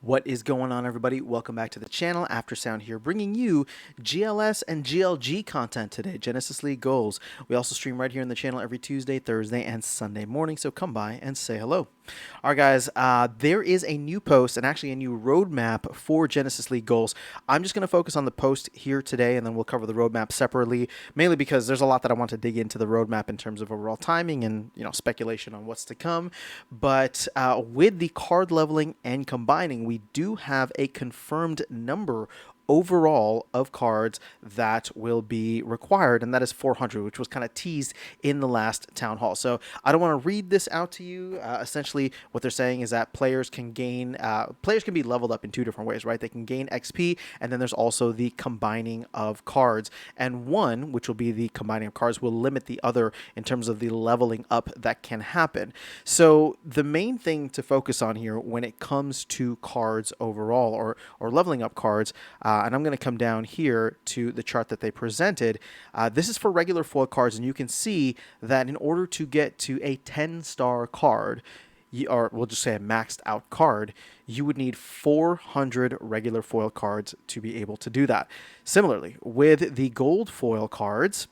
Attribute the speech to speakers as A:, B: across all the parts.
A: What is going on, everybody? Welcome back to the channel. Aftersound here, bringing you GLS and GLG content today, Genesis League goals. We also stream right here in the channel every Tuesday, Thursday, and Sunday morning, so come by and say hello. All right, guys, there is a new post and actually a new roadmap for Genesis League goals. I'm just going to focus on the post here today, and then we'll cover the roadmap separately, mainly because there's a lot that I want to dig into the roadmap in terms of overall timing and speculation on what's to come. But with the card leveling and combining, we do have a confirmed number overall of cards that will be required, and that is 400, which was kind of teased in the last town hall. So I don't want to read this out to you. Essentially, what they're saying is that players can be leveled up in two different ways, right? They can gain XP, and then there's also the combining of cards. And one, which will be the combining of cards, will limit the other in terms of the leveling up that can happen. So the main thing to focus on here when it comes to cards overall, or leveling up cards, and I'm going to come down here to the chart that they presented. This is for regular foil cards, and you can see that in order to get to a 10-star card, or we'll just say a maxed out card, you would need 400 regular foil cards to be able to do that. Similarly, with the gold foil cards,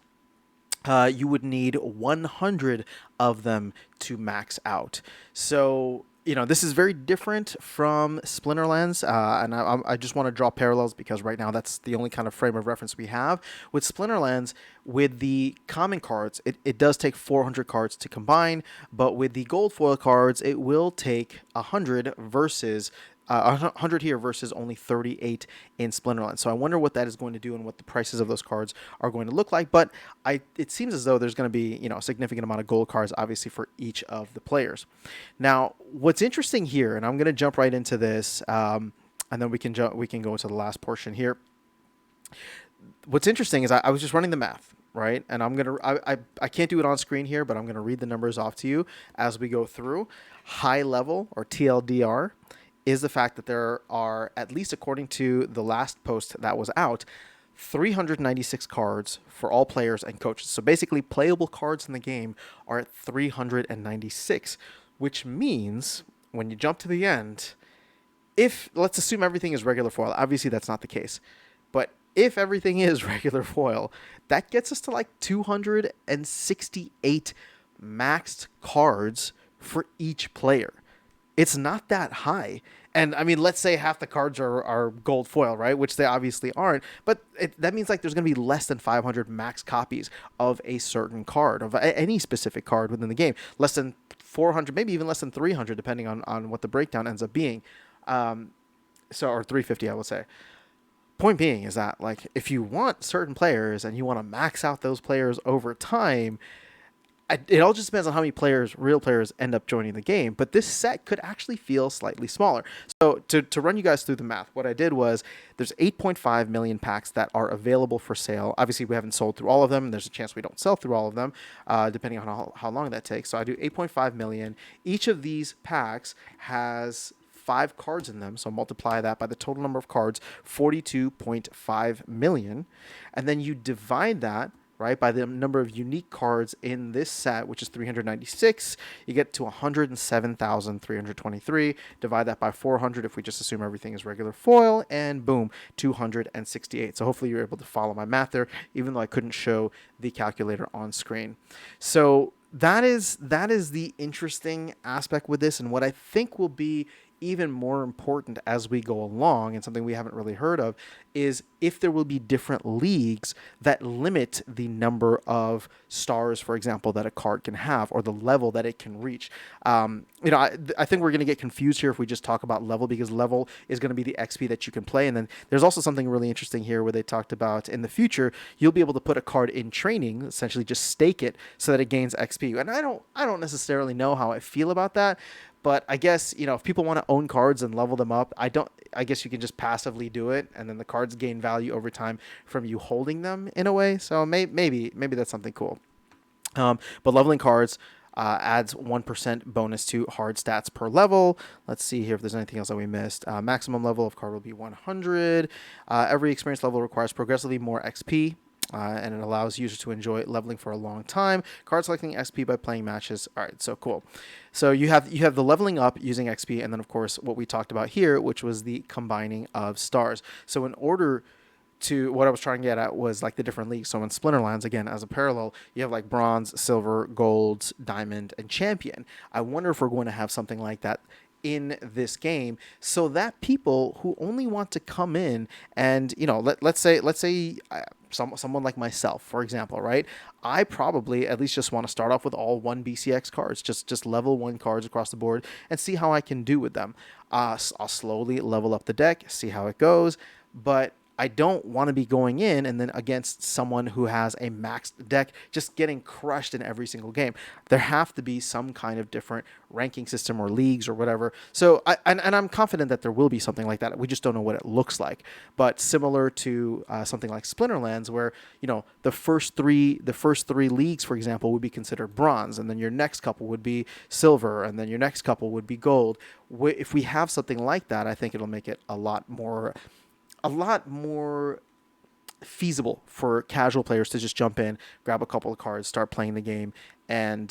A: you would need 100 of them to max out. So this is very different from Splinterlands, and I just want to draw parallels because right now that's the only kind of frame of reference we have. With Splinterlands, with the common cards, it does take 400 cards to combine, but with the gold foil cards, it will take 100 versus 100 here versus only 38 in Splinterlands. So I wonder what that is going to do and what the prices of those cards are going to look like. But it seems as though there's going to be a significant amount of gold cards, obviously, for each of the players. Now, what's interesting here, and I'm going to jump right into this, and then we can go to the last portion here. What's interesting is I was just running the math, right? And I can't do it on screen here, but I'm gonna read the numbers off to you as we go through. High level, or TLDR, is the fact that there are, at least according to the last post that was out, 396 cards for all players and coaches. So basically, playable cards in the game are at 396, which means when you jump to the end, let's assume everything is regular foil. Obviously, that's not the case. But if everything is regular foil, that gets us to like 268 maxed cards for each player. It's not that high. And I mean, let's say half the cards are gold foil, right? Which they obviously aren't. But that means like there's going to be less than 500 max copies of a certain card, of any specific card within the game. Less than 400, maybe even less than 300, depending on what the breakdown ends up being. Or 350, I would say. Point being is that, like, if you want certain players and you want to max out those players over time, it all just depends on how many real players, end up joining the game. But this set could actually feel slightly smaller. So to run you guys through the math, what I did was there's 8.5 million packs that are available for sale. Obviously, we haven't sold through all of them. There's a chance we don't sell through all of them, depending on how long that takes. So I do 8.5 million. Each of these packs has 5 cards in them, so multiply that by the total number of cards, 42.5 million, and then you divide that, right, by the number of unique cards in this set, which is 396, you get to 107,323. Divide that by 400 if we just assume everything is regular foil, and boom, 268. So hopefully you're able to follow my math there, even though I couldn't show the calculator on screen. So that is the interesting aspect with this, and what I think will be even more important as we go along, and something we haven't really heard of, is if there will be different leagues that limit the number of stars, for example, that a card can have, or the level that it can reach. I think we're going to get confused here if we just talk about level, because level is going to be the XP that you can play. And then there's also something really interesting here where they talked about in the future, you'll be able to put a card in training, essentially just stake it so that it gains XP. And I don't necessarily know how I feel about that. But I guess, if people want to own cards and level them up, I guess you can just passively do it, and then the cards gain value over time from you holding them in a way. So maybe that's something cool. But leveling cards adds 1% bonus to hard stats per level. Let's see here if there's anything else that we missed. Maximum level of card will be 100. Every experience level requires progressively more XP. and it allows users to enjoy leveling for a long time. Card selecting XP by playing matches. All right, so cool. So you have the leveling up using XP, and then of course what we talked about here, which was the combining of stars. So in order to what I was trying to get at was like the different leagues. So in Splinterlands, again, as a parallel, you have like bronze, silver, gold, diamond, and champion. I wonder if we're going to have something like that in this game so that people who only want to come in and let's say someone like myself, for example, right? I probably at least just want to start off with all 1 BCX cards, just level 1 cards across the board and see how I can do with them. I'll slowly level up the deck, see how it goes, but I don't want to be going in and then against someone who has a maxed deck just getting crushed in every single game. There have to be some kind of different ranking system or leagues or whatever. So I'm confident that there will be something like that. We just don't know what it looks like. But similar to something like Splinterlands, where the first three leagues, for example, would be considered bronze, and then your next couple would be silver, and then your next couple would be gold. If we have something like that, I think it'll make it a lot more feasible for casual players to just jump in, grab a couple of cards, start playing the game, and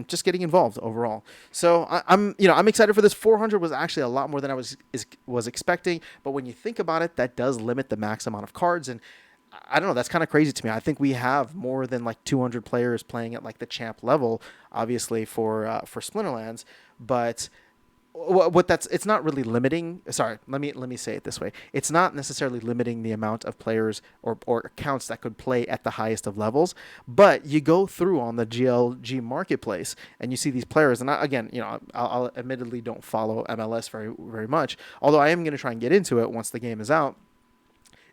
A: just getting involved overall. So I'm excited for this. 400 was actually a lot more than I was expecting, but when you think about it, that does limit the max amount of cards, and I don't know, that's kind of crazy to me. I think we have more than like 200 players playing at like the champ level, obviously for Splinterlands, but it's not really limiting. Sorry, let me say it this way. It's not necessarily limiting the amount of players or accounts that could play at the highest of levels, but you go through on the GLG marketplace and you see these players, and I'll admittedly don't follow MLS very very much, although I am going to try and get into it once the game is out.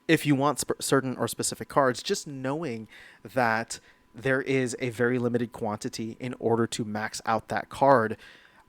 A: If you want certain or specific cards, just knowing that there is a very limited quantity in order to max out that card,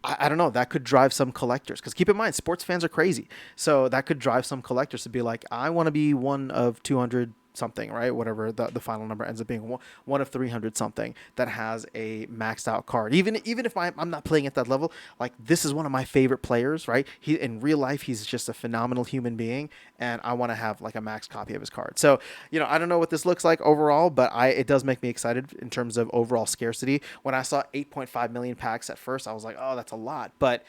A: I don't know, that could drive some collectors, because keep in mind, sports fans are crazy. So that could drive some collectors to be like, I want to be one of 200 something, right? Whatever the final number ends up being, one of 300 something that has a maxed out card. Even if I'm not playing at that level, like this is one of my favorite players, right? He in real life, he's just a phenomenal human being, and I want to have like a max copy of his card. So I don't know what this looks like overall, but it does make me excited in terms of overall scarcity. When I saw 8.5 million packs at first, I was like, oh, that's a lot, but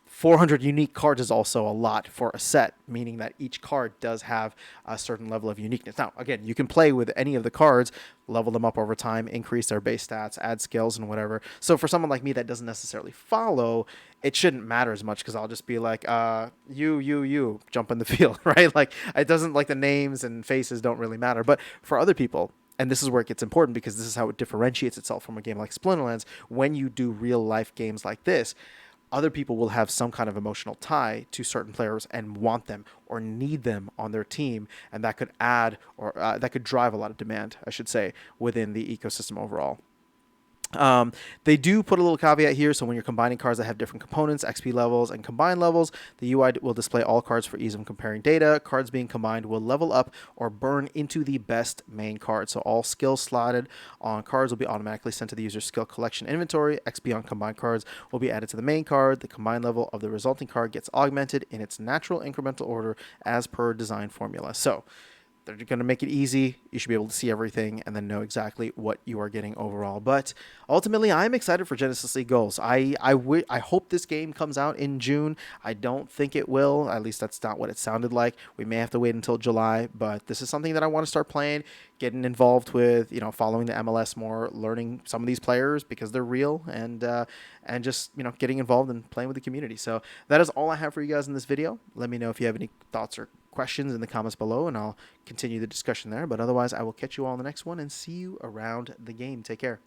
A: 400 unique cards is also a lot for a set, meaning that each card does have a certain level of uniqueness. Now, again, you can play with any of the cards, level them up over time, increase their base stats, add skills and whatever. So for someone like me that doesn't necessarily follow, it shouldn't matter as much, because I'll just be like, you jump in the field, right? Like, it doesn't, like, the names and faces don't really matter. But for other people, and this is where it gets important, because this is how it differentiates itself from a game like Splinterlands, when you do real life games like this, other people will have some kind of emotional tie to certain players and want them or need them on their team, and that could add or that could drive a lot of demand, I should say, within the ecosystem overall. They do put a little caveat here. So when you're combining cards that have different components, XP levels, and combine levels, the UI will display all cards for ease of comparing data. Cards being combined will level up or burn into the best main card. So all skills slotted on cards will be automatically sent to the user's skill collection inventory. XP on combined cards will be added to the main card. The combined level of the resulting card gets augmented in its natural incremental order as per design formula. So they're going to make it easy. You should be able to see everything and then know exactly what you are getting overall. But ultimately, I'm excited for Genesis League Goals. I hope this game comes out in June. I don't think it will. At least that's not what it sounded like. We may have to wait until July, but this is something that I want to start playing, getting involved with, following the MLS more, learning some of these players because they're real, and just, getting involved and playing with the community. So that is all I have for you guys in this video. Let me know if you have any thoughts or questions in the comments below, and I'll continue the discussion there. But otherwise, I will catch you all in the next one and see you around the game. Take care.